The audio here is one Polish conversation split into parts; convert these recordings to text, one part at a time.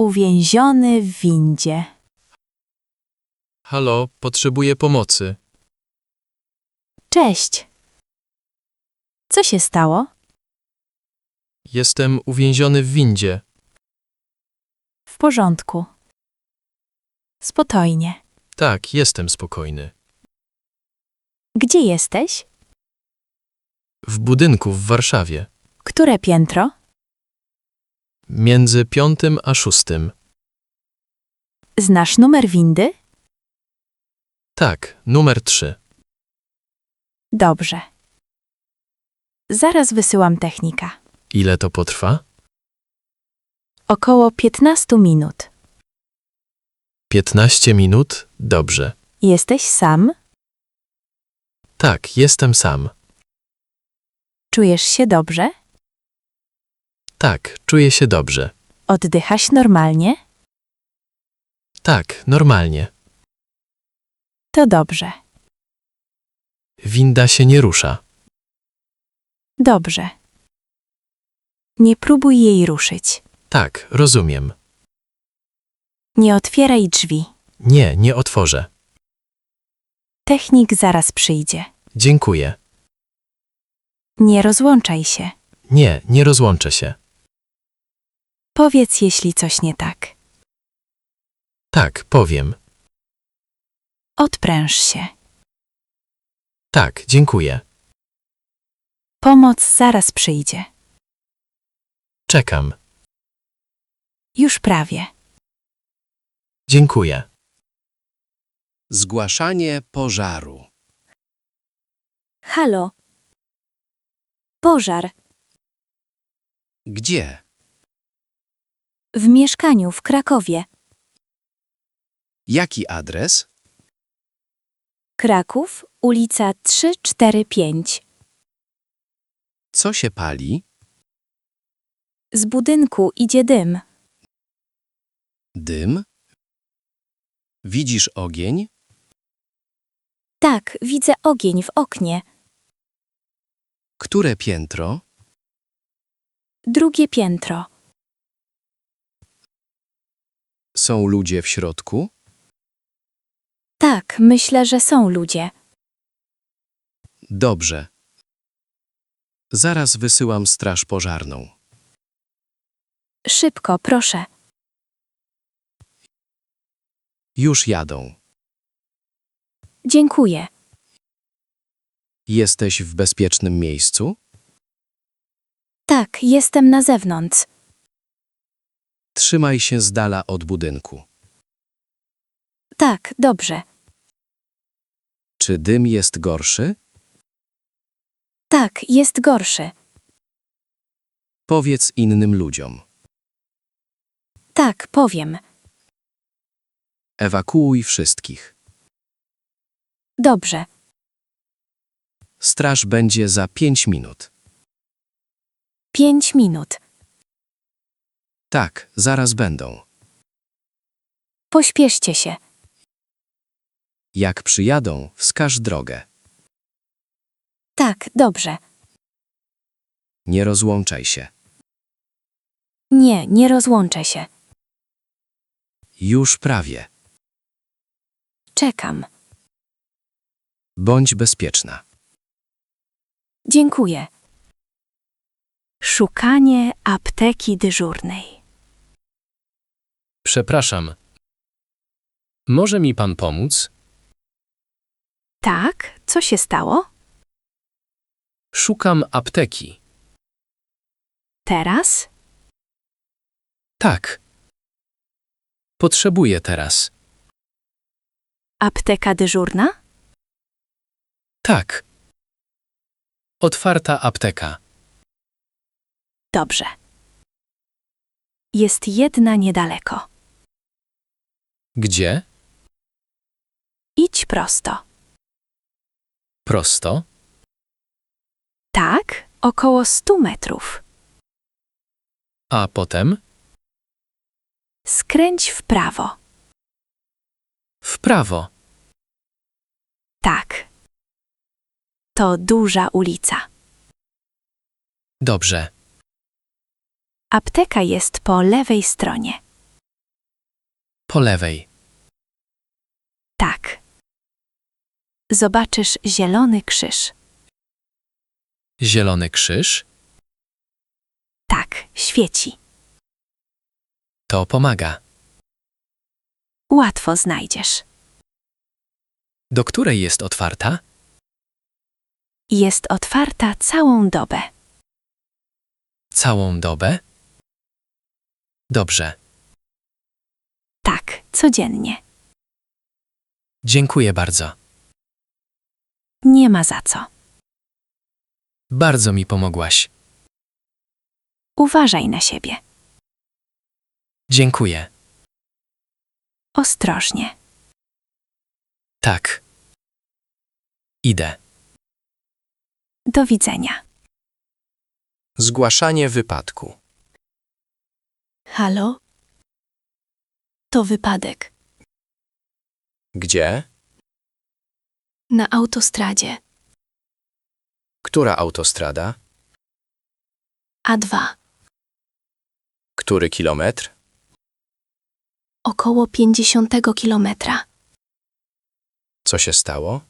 uwięziony w windzie. Halo, potrzebuję pomocy. Cześć. Co się stało? Jestem uwięziony w windzie. W porządku. Spokojnie. Tak, jestem spokojny. Gdzie jesteś? W budynku w Warszawie. Które piętro? Między 5. a 6. Znasz numer windy? Tak, numer 3. Dobrze. Zaraz wysyłam technika. Ile to potrwa? Około 15 minut. 15 minut? Dobrze. Jesteś sam? Tak, jestem sam. Czujesz się dobrze? Tak, czuję się dobrze. Oddychasz normalnie? Tak, normalnie. To dobrze. Winda się nie rusza. Dobrze. Nie próbuj jej ruszyć. Tak, rozumiem. Nie otwieraj drzwi. Nie, nie otworzę. Technik zaraz przyjdzie. Dziękuję. Nie rozłączaj się. Nie, nie rozłączę się. Powiedz, jeśli coś nie tak. Tak, powiem. Odpręż się. Tak, dziękuję. Pomoc zaraz przyjdzie. Czekam. Już prawie. Dziękuję. Zgłaszanie pożaru. Halo. Pożar. Gdzie? W mieszkaniu w Krakowie. Jaki adres? Kraków, ulica 345. Co się pali? Z budynku idzie dym. Dym? Widzisz ogień? Tak, widzę ogień w oknie. Które piętro? Drugie piętro. Są ludzie w środku? Tak, myślę, że są ludzie. Dobrze. Zaraz wysyłam straż pożarną. Szybko, proszę. Już jadą. Dziękuję. Jesteś w bezpiecznym miejscu? Tak, jestem na zewnątrz. Trzymaj się z dala od budynku. Tak, dobrze. Czy dym jest gorszy? Tak, jest gorszy. Powiedz innym ludziom. Tak, powiem. Ewakuuj wszystkich. Dobrze. Straż będzie za 5 minut. 5 minut. Tak, zaraz będą. Pośpieszcie się. Jak przyjadą, wskaż drogę. Tak, dobrze. Nie rozłączaj się. Nie, nie rozłączę się. Już prawie. Czekam. Bądź bezpieczna. Dziękuję. Szukanie apteki dyżurnej. Przepraszam. Może mi pan pomóc? Tak, co się stało? Szukam apteki. Teraz? Tak. Potrzebuję teraz. Apteka dyżurna? Tak. Otwarta apteka. Dobrze. Jest jedna niedaleko. Gdzie? Idź prosto. Prosto? Tak, około 100 metrów. A potem? Skręć w prawo. W prawo. Tak. To duża ulica. Dobrze. Apteka jest po lewej stronie. Po lewej. Tak. Zobaczysz zielony krzyż. Zielony krzyż? Tak, świeci. To pomaga. Łatwo znajdziesz. Do której jest otwarta? Jest otwarta całą dobę. Całą dobę? Dobrze. Tak, codziennie. Dziękuję bardzo. Nie ma za co. Bardzo mi pomogłaś. Uważaj na siebie. Dziękuję. Ostrożnie. Tak. Idę. Do widzenia. Zgłaszanie wypadku. Halo? To wypadek. Gdzie? Na autostradzie. Która autostrada? A2. Który kilometr? Około 50 kilometra. Co się stało?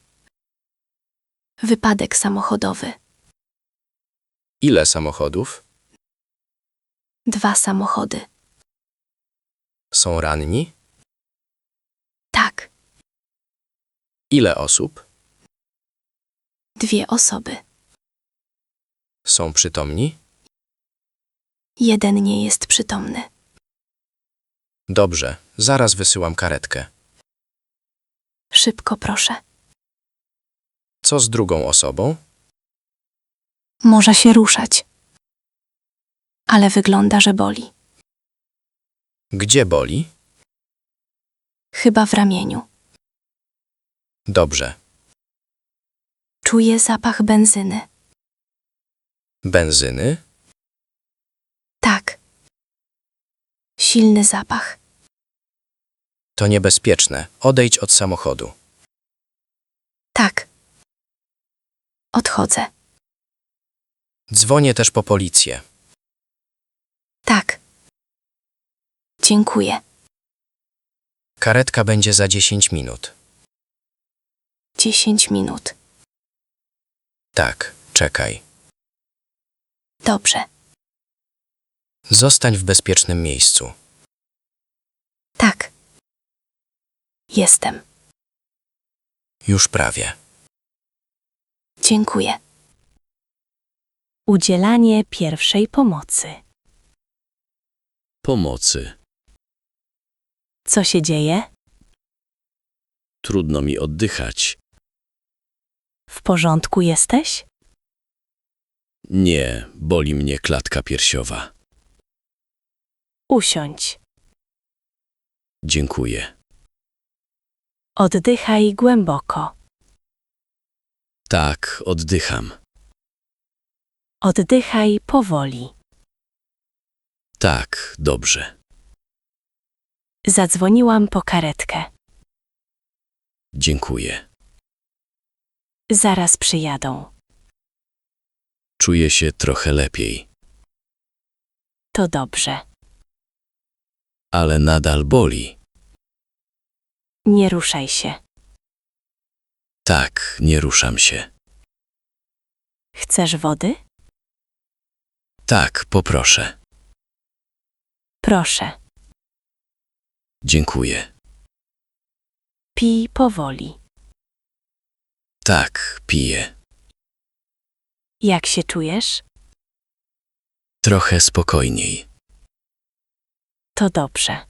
Wypadek samochodowy. Ile samochodów? 2 samochody. Są ranni? Tak. Ile osób? 2 osoby. Są przytomni? Jeden nie jest przytomny. Dobrze, zaraz wysyłam karetkę. Szybko proszę. Co z drugą osobą? Może się ruszać. Ale wygląda, że boli. Gdzie boli? Chyba w ramieniu. Dobrze. Czuję zapach benzyny. Benzyny? Tak. Silny zapach. To niebezpieczne. Odejdź od samochodu. Tak. Odchodzę. Dzwonię też po policję. Tak. Dziękuję. Karetka będzie za 10 minut. 10 minut. Tak, czekaj. Dobrze. Zostań w bezpiecznym miejscu. Tak. Jestem. Już prawie. Dziękuję. Udzielanie pierwszej pomocy. Pomocy. Co się dzieje? Trudno mi oddychać. W porządku jesteś? Nie, boli mnie klatka piersiowa. Usiądź. Dziękuję. Oddychaj głęboko. Tak, oddycham. Oddychaj powoli. Tak, dobrze. Zadzwoniłam po karetkę. Dziękuję. Zaraz przyjadą. Czuję się trochę lepiej, To dobrze. ale nadal boli. Nie ruszaj się. Tak, nie ruszam się. Chcesz wody? Tak, poproszę. Proszę. Dziękuję. Pij powoli. Tak, piję. Jak się czujesz? Trochę spokojniej. To dobrze.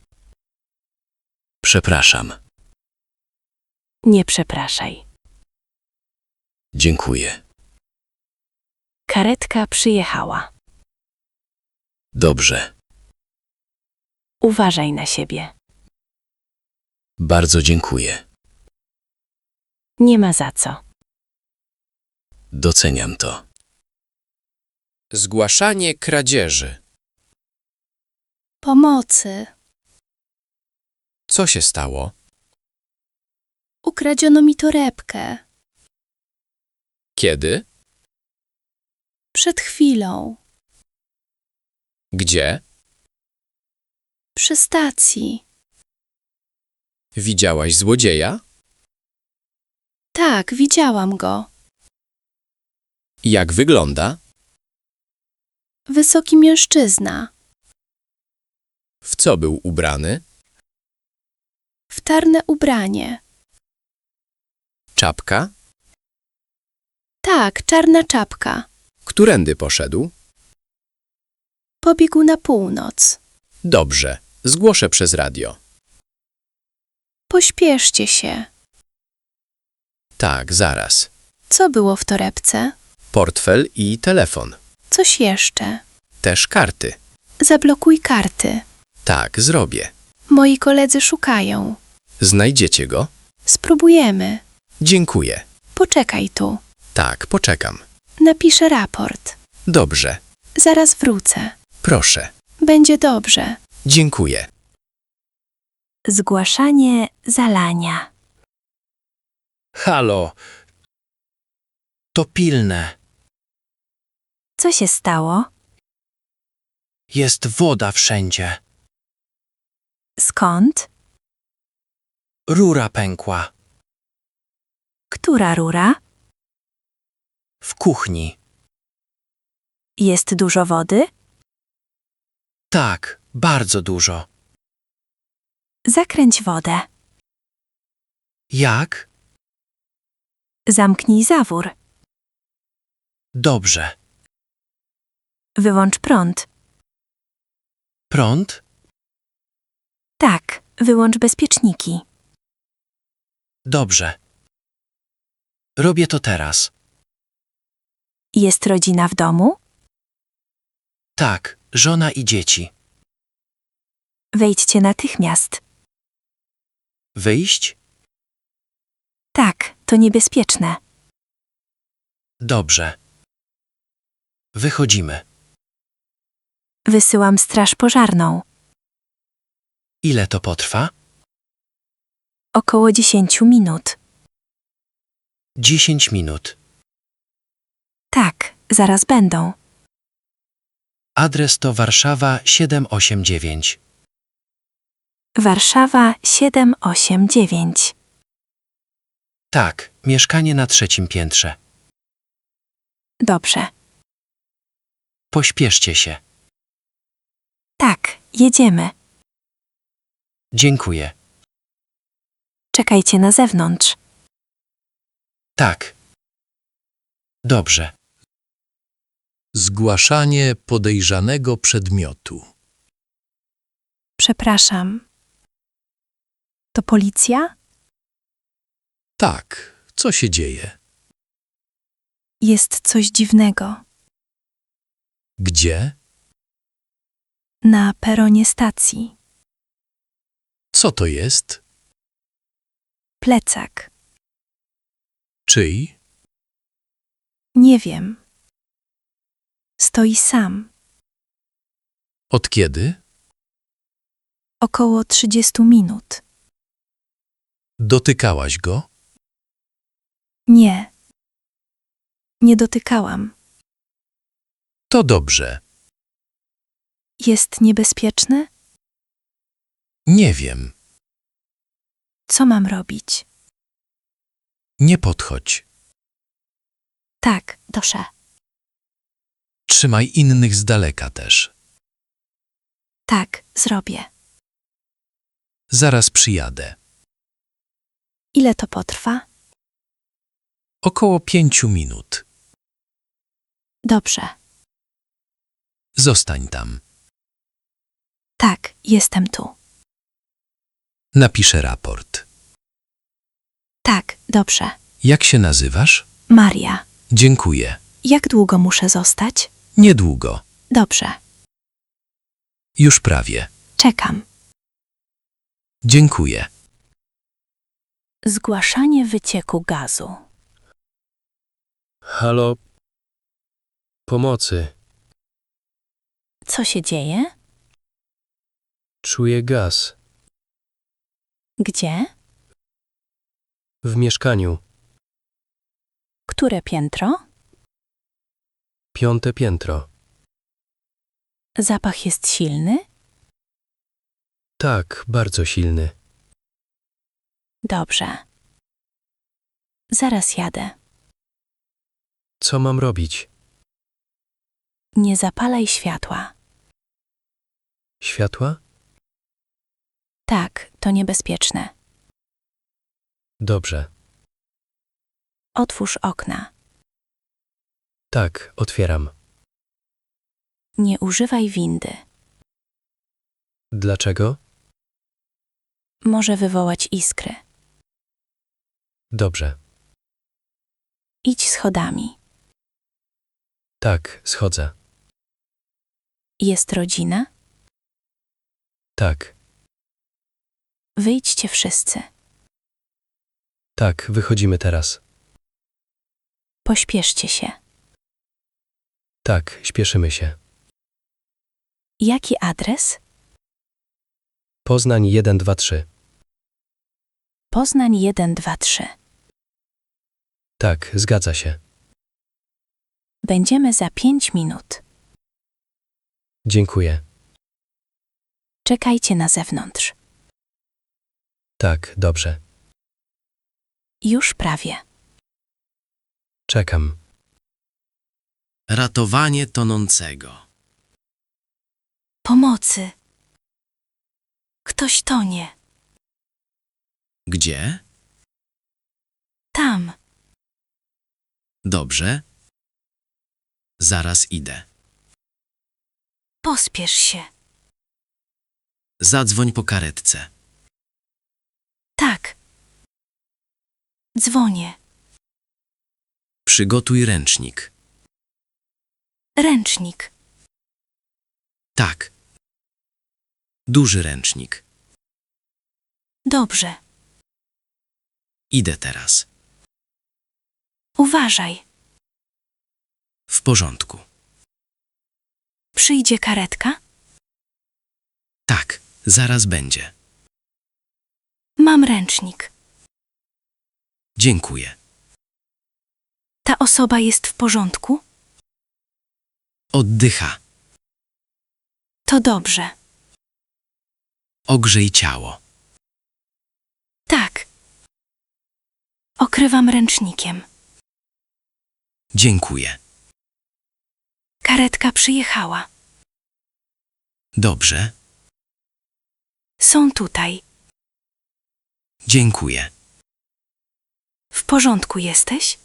Przepraszam. Nie przepraszaj. Dziękuję. Karetka przyjechała. Dobrze. Uważaj na siebie. Bardzo dziękuję. Nie ma za co. Doceniam to. Zgłaszanie kradzieży. Pomocy. Co się stało? Ukradziono mi torebkę. Kiedy? Przed chwilą. Gdzie? Przy stacji. Widziałaś złodzieja? Tak, widziałam go. Jak wygląda? Wysoki mężczyzna. W co był ubrany? W czarne ubranie. Czapka? Tak, czarna czapka. Którędy poszedł? Pobiegł na północ. Dobrze, zgłoszę przez radio. Pośpieszcie się. Tak, zaraz. Co było w torebce? Portfel i telefon. Coś jeszcze. Też karty. Zablokuj karty. Tak, zrobię. Moi koledzy szukają. Znajdziecie go? Spróbujemy. Dziękuję. Poczekaj tu. Tak, poczekam. Napiszę raport. Dobrze. Zaraz wrócę. Proszę. Będzie dobrze. Dziękuję. Zgłaszanie zalania. Halo. To pilne. Co się stało? Jest woda wszędzie. Skąd? Rura pękła. Która rura? W kuchni. Jest dużo wody? Tak, bardzo dużo. Zakręć wodę. Jak? Zamknij zawór. Dobrze. Wyłącz prąd. Prąd? Tak, wyłącz bezpieczniki. Dobrze. Robię to teraz. Jest rodzina w domu? Tak, żona i dzieci. Wejdźcie natychmiast. Wyjść? Tak, to niebezpieczne. Dobrze. Wychodzimy. Wysyłam straż pożarną. Ile to potrwa? Około 10 minut. 10 minut. Tak, zaraz będą. Adres to Warszawa 789. Warszawa 789. Tak, mieszkanie na 3. piętrze. Dobrze. Pośpieszcie się. Tak, jedziemy. Dziękuję. Czekajcie na zewnątrz. Tak. Dobrze. Zgłaszanie podejrzanego przedmiotu. Przepraszam. To policja? Tak, co się dzieje? Jest coś dziwnego. Gdzie? Na peronie stacji. Co to jest? Plecak. Czyj? Nie wiem. Stoi sam. Od kiedy? Około 30 minut. Dotykałaś go? Nie. Nie dotykałam. To dobrze. Jest niebezpieczny? Nie wiem. Co mam robić? Nie podchodź. Tak, proszę. Trzymaj innych z daleka też. Tak, zrobię. Zaraz przyjadę. Ile to potrwa? Około 5 minut. Dobrze. Zostań tam. Tak, jestem tu. Napiszę raport. Tak, dobrze. Jak się nazywasz? Maria, Dziękuję. jak długo muszę zostać? Niedługo. Dobrze. Już prawie. Czekam. Dziękuję. Zgłaszanie wycieku gazu. Halo? Pomocy. Co się dzieje? Czuję gaz. Gdzie? W mieszkaniu. Które piętro? 5. piętro. Zapach jest silny? Tak, bardzo silny. Dobrze. Zaraz jadę. Co mam robić? Nie zapalaj światła. Światła? Tak, to niebezpieczne. Dobrze. Otwórz okna. Tak, otwieram. Nie używaj windy. Dlaczego? Może wywołać iskry. Dobrze. Idź schodami. Tak, schodzę. Jest rodzina? Tak. Wyjdźcie wszyscy. Tak, wychodzimy teraz. Pośpieszcie się. Tak, śpieszymy się. Jaki adres? Poznań 123. Poznań 123. Tak, zgadza się. Będziemy za 5 minut. Dziękuję. Czekajcie na zewnątrz. Tak, dobrze. Już prawie. Czekam. Ratowanie tonącego. Pomocy. Ktoś tonie. Gdzie? Tam. Dobrze. Zaraz idę. Pospiesz się. Zadzwoń po karetce. Tak. Dzwonię. Przygotuj ręcznik. Ręcznik. Tak. Duży ręcznik. Dobrze. Idę teraz. Uważaj. W porządku. Przyjdzie karetka? Tak, zaraz będzie. Mam ręcznik. Dziękuję. Ta osoba jest w porządku? Oddycha. To dobrze. Ogrzej ciało. Tak. Okrywam ręcznikiem. Dziękuję. Karetka przyjechała. Dobrze. Są tutaj. Dziękuję. W porządku jesteś?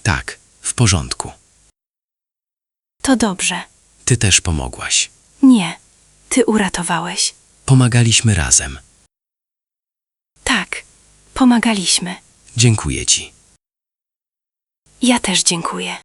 Tak, w porządku. To dobrze. Ty też pomogłaś. Nie. Ty uratowałeś. Pomagaliśmy razem. Tak. Pomagaliśmy. Dziękuję ci. Ja też dziękuję.